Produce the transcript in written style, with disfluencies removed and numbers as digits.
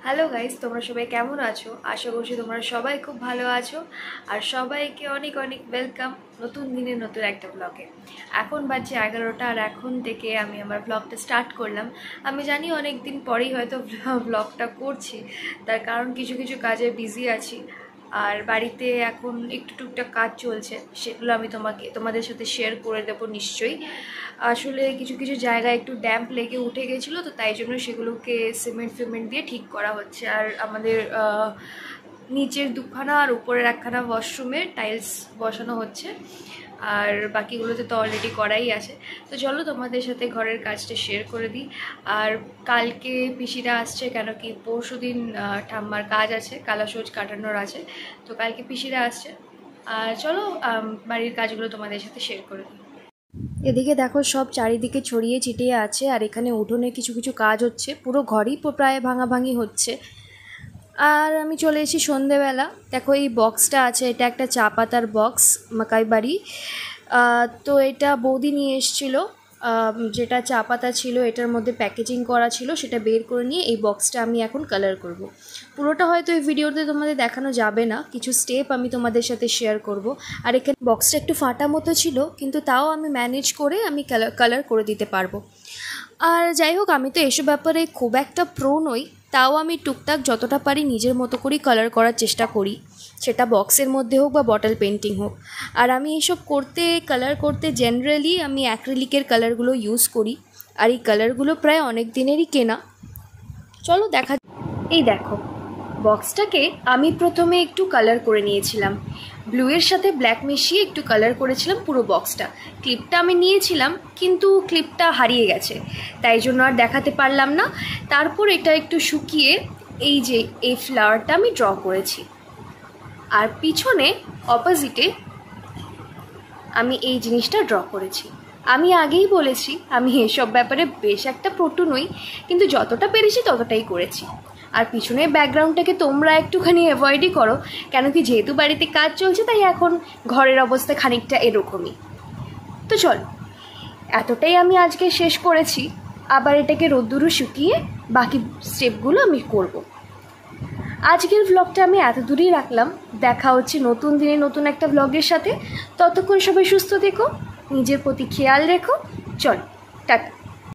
Hello guys, তোমরা সবাই কেমন আছো? আশা করছি তোমরা সবাই খুব ভালো আছো। আর সবাইকে অনেক অনেক ওয়েলকাম নতুন দিনের নতুন একটা ব্লগে। এখন বাজে 11টা, আর এখন থেকে আমি আমার ব্লগটা স্টার্ট করলাম। আমি জানি অনেক দিন পরেই হয়তো ব্লগটা করছি, তার কারণ কিছু কিছু কাজে বিজি আছি। আর বাড়িতে এখন একটু টুকটাক কাজ চলছে, সেগুলো আমি তোমাদের সাথে শেয়ার করে দেবো নিশ্চয়ই। আসলে কিছু কিছু জায়গায় একটু ড্যাম্প লেগে উঠে গেছিলো, তো তাই জন্য সেগুলোকে সিমেন্ট দিয়ে ঠিক করা হচ্ছে। আর আমাদের নিচের দুখানা আর উপরের একখানা ওয়াশরুমের টাইলস বসানো হচ্ছে, আর বাকিগুলোতে তো অলরেডি করাই আছে। তো চলো তোমাদের সাথে ঘরের কাজটা শেয়ার করে দিই। আর কালকে পিসিরা আসছে, কেন কি পরশুদিন ঠাম্মার কাজ আছে, কালাসোজ কাটানোর আছে, তো কালকে পিসিরা আসছে। আর চলো বাড়ির কাজগুলো তোমাদের সাথে শেয়ার করে দিই। এদিকে দেখো, সব চারিদিকে ছড়িয়ে ছিটিয়ে আছে, আর এখানে উঠোনে কিছু কিছু কাজ হচ্ছে, পুরো ঘরই প্রায় ভাঙাভাঙি হচ্ছে। আর আমি চলে এসেছি সন্ধেবেলা। দেখো এই বক্সটা আছে, এটা একটা চা পাতার বক্স, মাকাই বাড়ি। তো এটা বৌদি নিয়ে এসেছিলো। যেটা চা পাতা ছিল এটার মধ্যে প্যাকেজিং করা ছিল, সেটা বের করে নিয়ে এই বক্সটা আমি এখন কালার করব। পুরোটা হয়তো এই ভিডিওতে তোমাদের দেখানো যাবে না, কিছু স্টেপ আমি তোমাদের সাথে শেয়ার করব। আর এখানে বক্সটা একটু ফাটা মতো ছিল, কিন্তু তাও আমি ম্যানেজ করে আমি কালার করে দিতে পারবো। আর যাই হোক, আমি তো এসব ব্যাপারে খুব একটা প্রো নই, তাও আমি টুকটাক যতটা পারি নিজের মতো করেই কালার করার চেষ্টা করি, সেটা বক্সের মধ্যে হোক বা বটল পেন্টিং হোক। আর আমি এইসব কালার করতে জেনারেলি আমি অ্যাক্রিলিকের কালারগুলো ইউজ করি, আর এই কালারগুলো প্রায় অনেক দিনেরই কেনা। চলো দেখা। এই দেখো, বক্সটাকে আমি প্রথমে একটু কালার করে নিয়েছিলাম, ব্লুয়ের সাথে ব্ল্যাক মিশিয়ে একটু কালার করেছিলাম পুরো বক্সটা। ক্লিপটা আমি নিয়েছিলাম, কিন্তু ক্লিপটা হারিয়ে গেছে, তাই জন্য আর দেখাতে পারলাম না। তারপর এটা একটু শুকিয়ে এই যে এই ফ্লাওয়ারটা আমি ড্র করেছি, আর পিছনে অপোজিটে আমি এই জিনিসটা ড্র করেছি। আমি আগেই বলেছি আমি এসব ব্যাপারে বেশ একটা পটু নই, কিন্তু যতটা পেরেছি ততটাই করেছি। আর পিছনের ব্যাকগ্রাউন্ডটাকে তোমরা একটুখানি অ্যাভয়েডই করো, কেন কি যেহেতু বাড়িতে কাজ চলছে, তাই এখন ঘরের অবস্থা খানিকটা এরকমই। তো চল, এতটাই আমি আজকে শেষ করেছি, আবার এটাকে রোদ্দুরে শুকিয়ে বাকি স্টেপগুলো আমি করব। আজকের ভ্লগটা আমি এত দূরেই রাখলাম। দেখা হচ্ছে নতুন দিনে নতুন একটা ভ্লগের সাথে। ততক্ষণ সবাই সুস্থ থেকো, নিজের প্রতি খেয়াল রেখো। চল, টাটা।